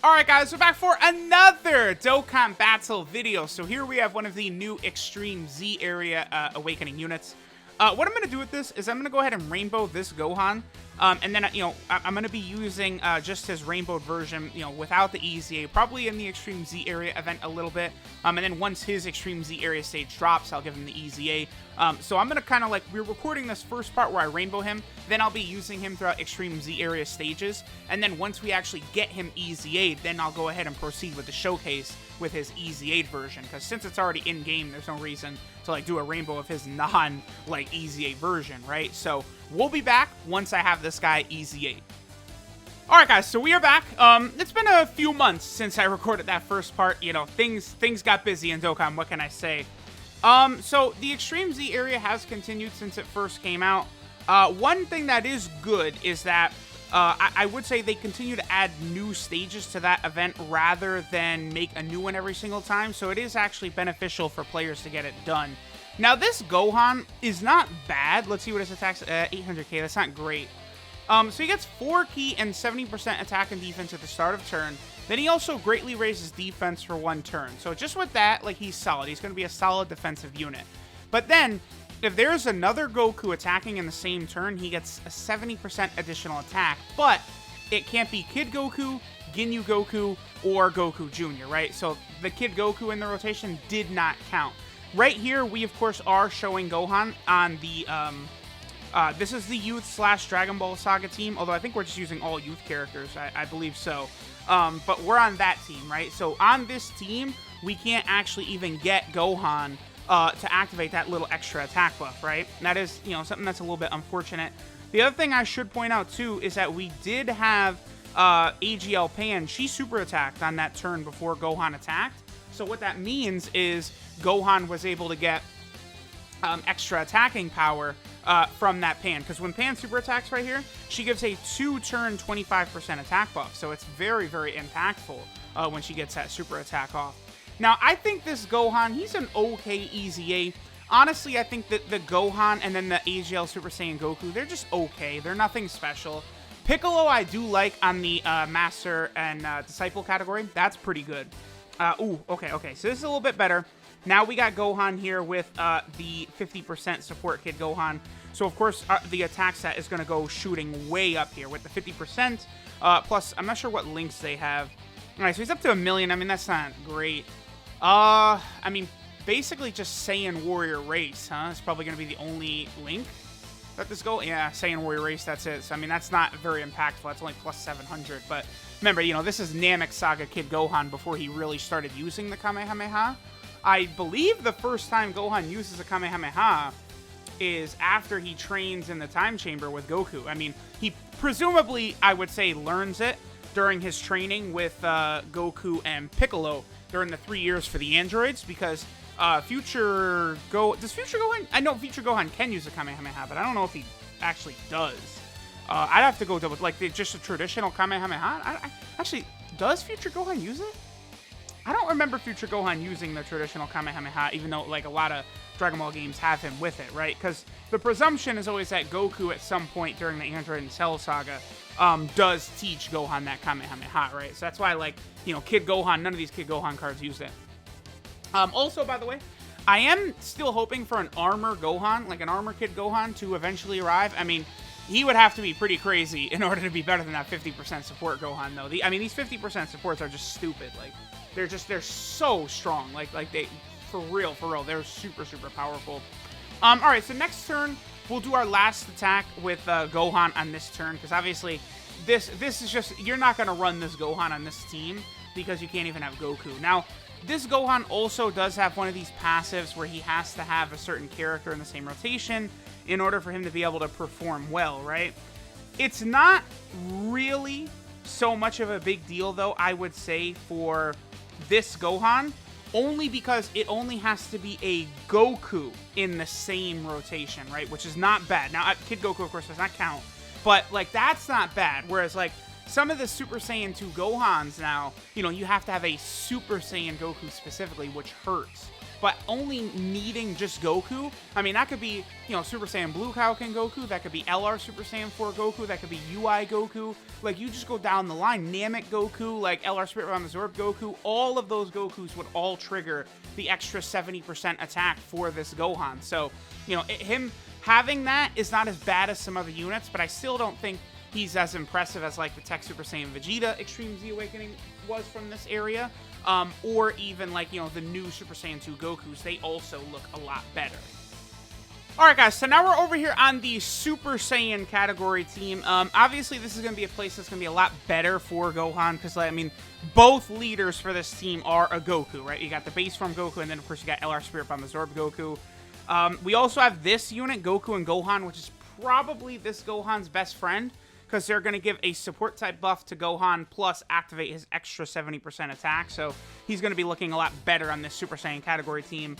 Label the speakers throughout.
Speaker 1: Alright guys, we're back for another Dokkan Battle video. So here we have one of the new Extreme Z area awakening units. What I'm going to do with this is I'm going to go ahead and rainbow this Gohan. And then, I'm going to be using just his rainbowed version, without the EZA, probably in the Extreme Z area event a little bit. And then once his Extreme Z area stage drops, I'll give him the EZA. So I'm going to kind of we're recording this first part where I rainbow him, then I'll be using him throughout Extreme Z area stages. And then once we actually get him EZA'd, then I'll go ahead and proceed with the showcase with his EZA'd version. Because since it's already in-game, there's no reason to do a rainbow of his EZA version, right? So we'll be back once I have this guy EZA'd. Alright guys, so we are back. It's been a few months since I recorded that first part. Things got busy in Dokkan, what can I say? So the Extreme Z area has continued since it first came out. One thing that is good is that I would say they continue to add new stages to that event rather than make a new one every single time, so it is actually beneficial for players to get it done. Now, this Gohan is not bad. Let's see what his attacks 800k. That's not great. So he gets 4 ki and 70% attack and defense at the start of turn. Then he also greatly raises defense for 1 turn. So just with that, he's solid. He's going to be a solid defensive unit. But then, if there's another Goku attacking in the same turn, he gets a 70% additional attack. But it can't be Kid Goku, Ginyu Goku, or Goku Jr., right? So the Kid Goku in the rotation did not count. Right here, we, of course, are showing Gohan on the, this is the Youth / Dragon Ball Saga team, although I think we're just using all Youth characters, I believe so. But we're on that team, right? So on this team, we can't actually even get Gohan to activate that little extra attack buff, right? And that is, something that's a little bit unfortunate. The other thing I should point out, too, is that we did have AGL Pan. She super attacked on that turn before Gohan attacked. So what that means is Gohan was able to get extra attacking power from that Pan. Because when Pan super attacks right here, she gives a 2-turn 25% attack buff. So it's very, very impactful when she gets that super attack off. Now, I think this Gohan, he's an okay EZA. Honestly, I think that the Gohan and then the AGL Super Saiyan Goku, they're just okay. They're nothing special. Piccolo, I do like on the Master and Disciple category. That's pretty good. Okay. So this is a little bit better. Now we got Gohan here with the 50% support Kid Gohan. So, of course, the attack set is going to go shooting way up here with the 50%. Plus, I'm not sure what links they have. All right, so he's up to 1 million. I mean, that's not great. I mean, basically just Saiyan Warrior Race, huh? It's probably going to be the only link that this go. Yeah, Saiyan Warrior Race, that's it. So, I mean, that's not very impactful. That's only plus 700. But remember, this is Namek Saga Kid Gohan before he really started using the Kamehameha. I believe the first time Gohan uses a Kamehameha is after he trains in the Time Chamber with Goku. I mean, he presumably, I would say, learns it during his training with Goku and Piccolo during the 3 years for the androids, because does Future Gohan? I know Future Gohan can use a Kamehameha, but I don't know if he actually does. I'd have to go double, just a traditional Kamehameha. Actually, does Future Gohan use it? I don't remember Future Gohan using the traditional Kamehameha, even though, a lot of Dragon Ball games have him with it, right? Because the presumption is always that Goku, at some point during the Android and Cell saga, does teach Gohan that Kamehameha, right? So that's why, Kid Gohan, none of these Kid Gohan cards use it. Also, by the way, I am still hoping for an Armor Gohan, an Armor Kid Gohan, to eventually arrive. I mean, he would have to be pretty crazy in order to be better than that 50% support Gohan, though. I mean, these 50% supports are just stupid. They're so strong. They, for real, they're super, super powerful. All right, so next turn, we'll do our last attack with Gohan on this turn, because obviously, this is just, you're not going to run this Gohan on this team, because you can't even have Goku. Now, this Gohan also does have one of these passives where he has to have a certain character in the same rotation in order for him to be able to perform well, right? It's not really so much of a big deal, though, I would say, for this Gohan, only because it only has to be a Goku in the same rotation, right? Which is not bad. Now, Kid Goku, of course, does not count, but, that's not bad. Whereas, some of the Super Saiyan 2 Gohans now, you have to have a Super Saiyan Goku specifically, which hurts. but only needing just Goku. I mean, that could be, you know, Super Saiyan Blue Kaioken Goku, that could be LR Super Saiyan 4 Goku, that could be UI Goku. Like, you just go down the line, Namek Goku, like LR Spirit Bomb Absorb Goku, all of those Gokus would all trigger the extra 70% attack for this Gohan. So, you know, him having that is not as bad as some other units, but I still don't think he's as impressive as like the Tech Super Saiyan Vegeta Extreme Z Awakening was from this area, or even like, you know, the new Super Saiyan 2 Gokus. They also look a lot better. Alright guys, so now we're over here on the Super Saiyan category team. Obviously this is going to be a place that's going to be a lot better for Gohan, because, like, I mean, both leaders for this team are a Goku, right? You got the base form Goku, and then of course you got LR Spirit Bomb Absorb Goku. We also have this unit, Goku and Gohan, which is probably this Gohan's best friend, because they're going to give a support type buff to Gohan, plus activate his extra 70% attack. So he's going to be looking a lot better on this Super Saiyan category team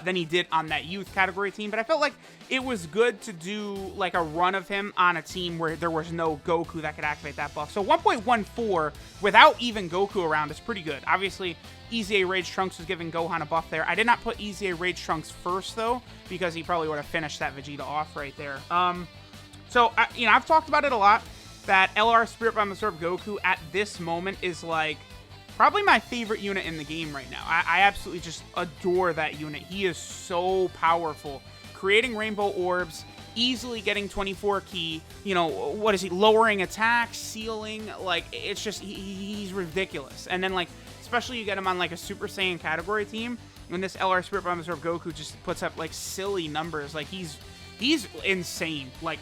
Speaker 1: than he did on that youth category team. But I felt like it was good to do like a run of him on a team where there was no Goku that could activate that buff. So 1.14 without even Goku around is pretty good. Obviously, EZA Rage Trunks was giving Gohan a buff there. I did not put EZA Rage Trunks first, though, because he probably would have finished that Vegeta off right there. So, you know, I've talked about it a lot, that LR Spirit Bomb Absorb Goku at this moment is, like, probably my favorite unit in the game right now. I absolutely just adore that unit. He is so powerful. Creating rainbow orbs, easily getting 24 ki, you know, what is he, lowering attack, sealing, like, it's just, he's ridiculous. And then, like, especially you get him on, like, a Super Saiyan category team, and this LR Spirit Bomb Absorb Goku just puts up, like, silly numbers. Like, he's insane. Like,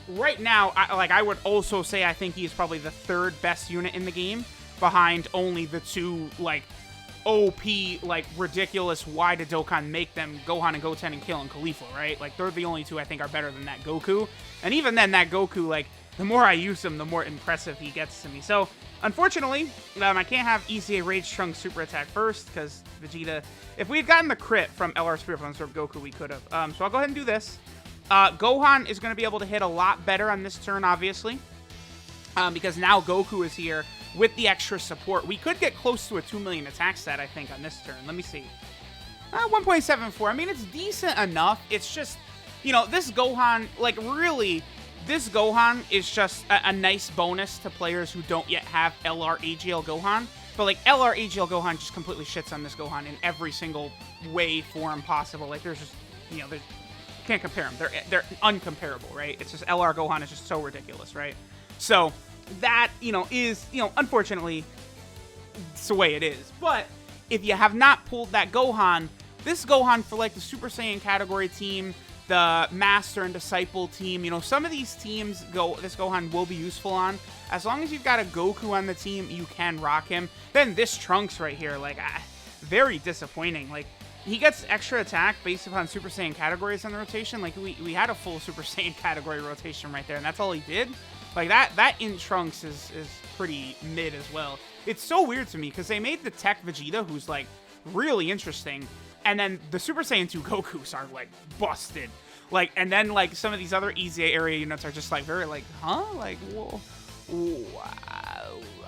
Speaker 1: right now, I would also say I think he is probably the third best unit in the game, behind only the two, like, OP, like, ridiculous, why did Dokkan make them Gohan and Goten and Kale and Caulifla, right? Like, they're the only two I think are better than that Goku. And even then, that Goku, like, the more I use him, the more impressive he gets to me. So, unfortunately, I can't have EZA Rage Trunks Super Attack first, because Vegeta, if we had gotten the crit from LR Spirit Bomb Absorb Goku, we could have. So I'll go ahead and do this. Gohan is going to be able to hit a lot better on this turn, obviously, because now Goku is here with the extra support. We could get close to a 2 million attack stat, I think, on this turn. Let me see. 1.74. I mean, it's decent enough. It's just, you know, this Gohan, like, really, this Gohan is just a nice bonus to players who don't yet have LR AGL Gohan. But, like, LR AGL Gohan just completely shits on this Gohan in every single way, form possible. Like, there's just, you know, can't compare them. They're uncomparable, right? It's just LR Gohan is just so ridiculous, right? So that, you know, is, you know, unfortunately, it's the way it is. But if you have not pulled that Gohan, this Gohan for, like, the Super Saiyan category team, the Master and Disciple team, you know, some of these teams this Gohan will be useful on. As long as you've got a Goku on the team, you can rock him. Then this Trunks right here, like, very disappointing. Like, he gets extra attack based upon Super Saiyan categories on the rotation. Like, we had a full Super Saiyan category rotation right there, and that's all he did. Like, that in Trunks is pretty mid as well. It's so weird to me, because they made the Tech Vegeta, who's, like, really interesting, and then the Super Saiyan 2 Gokus are, like, busted. Like, and then, like, some of these other EZA area units are just, like, very, like, huh? Like, whoa.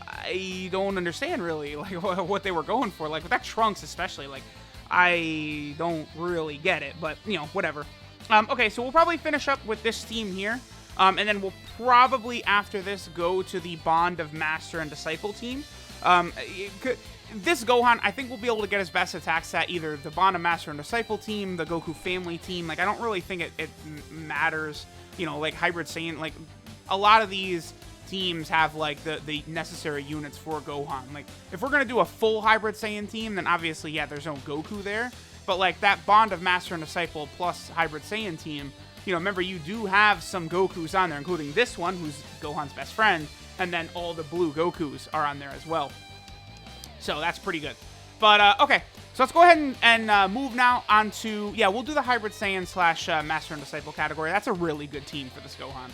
Speaker 1: I don't understand, really, like, what they were going for. Like, with that Trunks especially, like, I don't really get it, but, you know, whatever. Okay, so we'll probably finish up with this team here, and then we'll probably, after this, go to the Bond of Master and Disciple team. This Gohan, I think we'll be able to get his best attacks at either the Bond of Master and Disciple team, the Goku family team. Like, I don't really think it matters, you know, like, Hybrid Saiyan. Like, a lot of these teams have, like, the necessary units for Gohan. Like, if we're going to do a full Hybrid Saiyan team, then obviously, yeah, there's no Goku there. But, like, that Bond of Master and Disciple plus Hybrid Saiyan team, you know, remember, you do have some Gokus on there, including this one, who's Gohan's best friend, and then all the blue Gokus are on there as well. So that's pretty good. But, okay, so let's go ahead and move now on to, yeah, we'll do the Hybrid Saiyan slash Master and Disciple category. That's a really good team for this Gohan.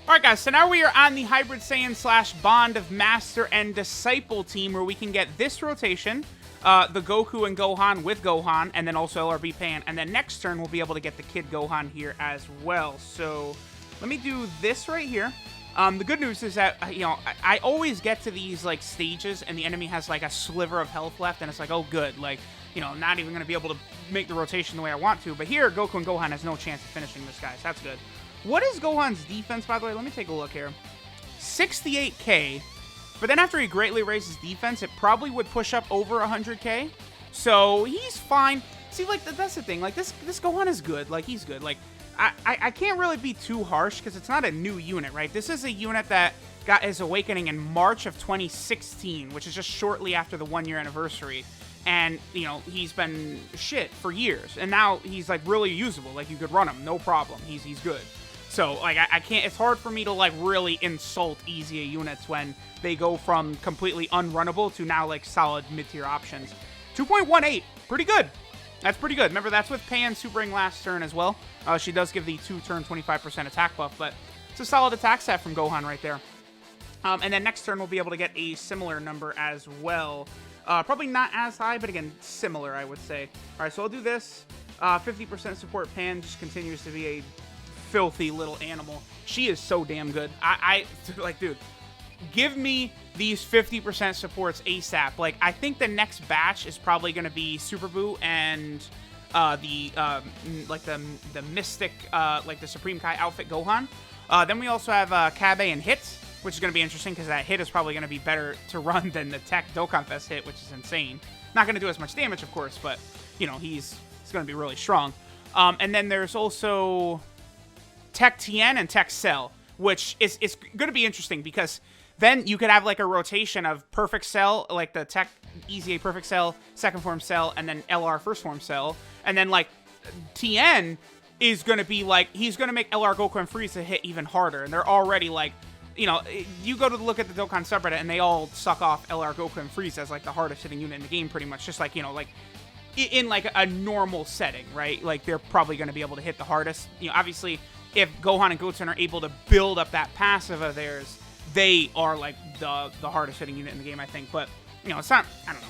Speaker 1: Alright guys, so now we are on the Hybrid Saiyan slash Bond of Master and Disciple team, where we can get this rotation, the Goku and Gohan with Gohan, and then also LRB Pan, and then next turn we'll be able to get the Kid Gohan here as well. So let me do this right here. The good news is that, you know, I always get to these, like, stages, and the enemy has, like, a sliver of health left, and it's like, oh, good. Like, you know, not even going to be able to make the rotation the way I want to. But here, Goku and Gohan has no chance of finishing this guy, so that's good. What is Gohan's defense, by the way? Let me take a look here. 68k, but then after he greatly raises defense, it probably would push up over 100k. So he's fine. See, like, that's the thing. Like, this Gohan is good. Like, he's good. Like, I can't really be too harsh because it's not a new unit, right? This is a unit that got his awakening in March of 2016, which is just shortly after the 1-year anniversary. And, you know, he's been shit for years. And now he's, like, really usable. Like, you could run him. No problem. He's good. So, like, I can't... It's hard for me to, like, really insult EZA units when they go from completely unrunnable to now, like, solid mid-tier options. 2.18. Pretty good. That's pretty good. Remember, that's with Pan supering last turn as well. She does give the 2-turn 25% attack buff, but it's a solid attack stat from Gohan right there. And then next turn, we'll be able to get a similar number as well. Probably not as high, but again, similar, I would say. All right, so I'll do this. 50% support Pan just continues to be a filthy little animal. She is so damn good. Like, dude, give me these 50% supports ASAP. Like, I think the next batch is probably going to be Super Boo and the Mystic, like the Supreme Kai outfit Gohan. Then we also have Kabe and Hit, which is going to be interesting because that Hit is probably going to be better to run than the Tech Dokkan Fest Hit, which is insane. Not going to do as much damage, of course, but, you know, he's going to be really strong. And then there's also Tech Tien and Tech Cell, which is going to be interesting because then you could have, like, a rotation of Perfect Cell, like the Tech EZA Perfect Cell, Second Form Cell, and then LR First Form Cell. And then, like, Tien is going to be, like, he's going to make LR Goku and Frieza hit even harder. And they're already, like, you know, you go to look at the Dokkan subreddit, and they all suck off LR Goku and Frieza as, like, the hardest hitting unit in the game, pretty much. Just, like, you know, like, in, like, a normal setting, right? Like, they're probably going to be able to hit the hardest. You know, obviously, if Gohan and Goten are able to build up that passive of theirs, they are, like, the hardest hitting unit in the game, I think. But, you know, it's not, I don't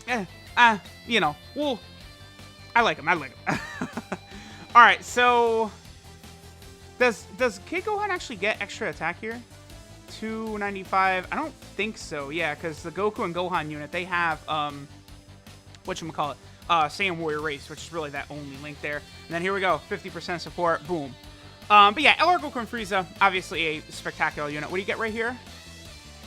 Speaker 1: know. You know, well, I like him. All right, so does Kid Gohan actually get extra attack here? 295. I don't think so. Yeah, because the Goku and Gohan unit, they have whatchamacallit, Saiyan Warrior Race, which is really that only link there. And then here we go, 50% support. Boom. But yeah, LR Goku and Frieza, obviously a spectacular unit. What do you get right here?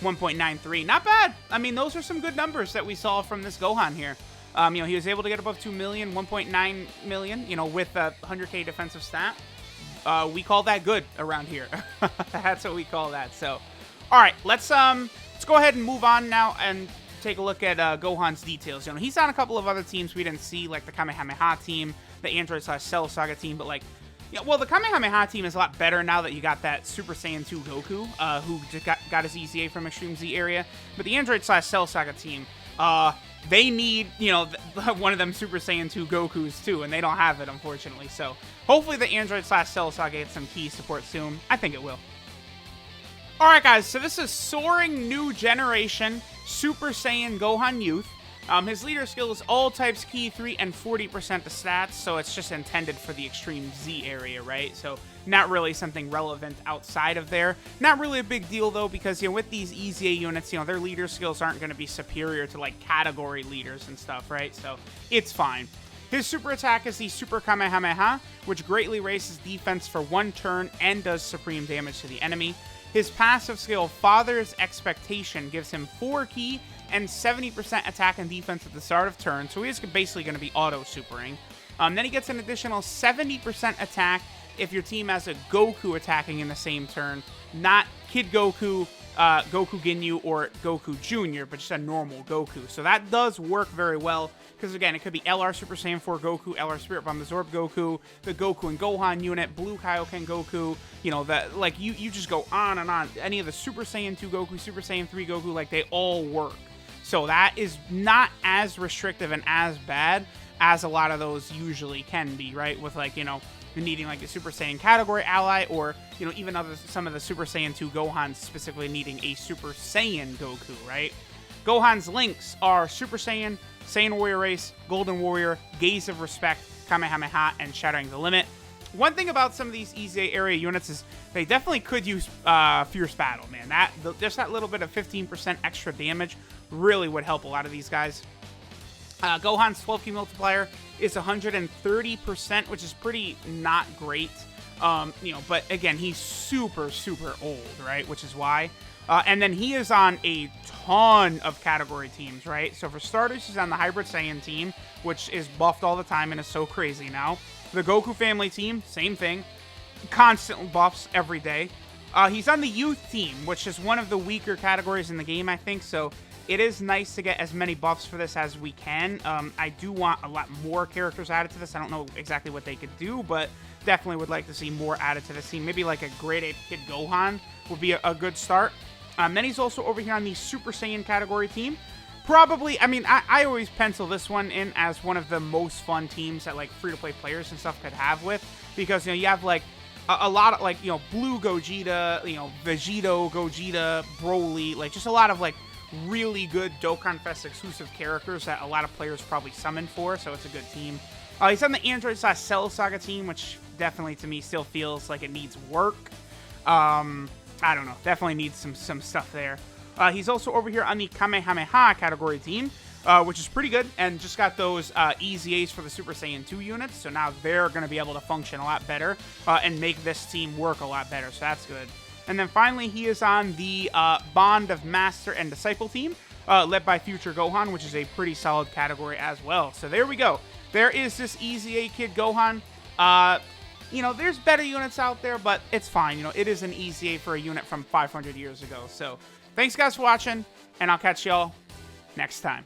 Speaker 1: 1.93. Not bad. I mean, those are some good numbers that we saw from this Gohan here. You know, he was able to get above 2 million, 1.9 million, you know, with a 100k defensive stat. We call that good around here. That's what we call that. So, all right, let's go ahead and move on now and take a look at Gohan's details. You know, he's on a couple of other teams we didn't see, like the Kamehameha team, the Android/Cell Saga team, but like, yeah, well, the Kamehameha team is a lot better now that you got that Super Saiyan 2 Goku, who just got his EZA from Extreme Z area. But the Android/Cell Saga team, they need, you know, one of them Super Saiyan 2 Gokus too, and they don't have it, unfortunately. So hopefully the Android/Cell Saga gets some key support soon. I think it will. Alright guys, so this is Soaring New Generation Super Saiyan Gohan Youth. His leader skill is all types key 3 and 40% the stats, so it's just intended for the Extreme Z area, right? So not really something relevant outside of there. Not really a big deal though, because, you know, with these EZA units, you know, their leader skills aren't going to be superior to like category leaders and stuff, right? So it's fine. His super attack is the Super Kamehameha, which greatly raises defense for 1 turn and does supreme damage to the enemy. His passive skill, Father's Expectation, gives him 4 key and 70% attack and defense at the start of turn, so he's basically going to be auto-supering. Then he gets an additional 70% attack if your team has a Goku attacking in the same turn, not Kid Goku, Goku Ginyu, or Goku Jr., but just a normal Goku. So that does work very well, because again, it could be LR Super Saiyan 4 Goku, LR Spirit Bomb Absorb Goku, the Goku and Gohan unit, Blue Kaioken Goku, you know, that, like, you just go on and on. Any of the Super Saiyan 2 Goku, Super Saiyan 3 Goku, like, they all work. So that is not as restrictive and as bad as a lot of those usually can be, right? With, like, you know, needing, like, a Super Saiyan category ally, or, you know, even some of the Super Saiyan 2 Gohans specifically needing a Super Saiyan Goku, right? Gohan's links are Super Saiyan, Saiyan Warrior Race, Golden Warrior, Gaze of Respect, Kamehameha, and Shattering the Limit. one thing about some of these EZA area units is they definitely could use Fierce Battle, man. Just that little bit of 15% extra damage really would help a lot of these guys. Gohan's 12 key multiplier is 130%, which is pretty not great. You know, but again, he's super, super old, right? Which is why. And then he is on a ton of category teams, right? So for starters, he's on the Hybrid Saiyan team, which is buffed all the time and is so crazy now. The Goku family team, same thing. Constant buffs every day. He's on the youth team, which is one of the weaker categories in the game, I think. So it is nice to get as many buffs for this as we can. I do want a lot more characters added to this. I don't know exactly what they could do, but definitely would like to see more added to this team. Maybe like a grade 8 Kid Gohan would be a good start. Then he's also over here on the Super Saiyan category team. Probably, I mean, I always pencil this one in as one of the most fun teams that, like, free-to-play players and stuff could have with. Because, you know, you have, like, a lot of, like, you know, Blue Gogeta, you know, Vegito, Gogeta, Broly. Like, just a lot of, like, really good Dokkan Fest exclusive characters that a lot of players probably summon for. So it's a good team. He's on the Android/Cell Saga team, which definitely, to me, still feels like it needs work. I don't know. Definitely needs some stuff there. He's also over here on the Kamehameha category team, which is pretty good, and just got those EZAs for the Super Saiyan 2 units, so now they're going to be able to function a lot better and make this team work a lot better, so that's good. And then finally, he is on the Bond of Master and Disciple team, led by Future Gohan, which is a pretty solid category as well. So there we go. There is this EZA Kid Gohan. You know, there's better units out there, but it's fine. You know, it is an EZA for a unit from 500 years ago. So thanks, guys, for watching, and I'll catch y'all next time.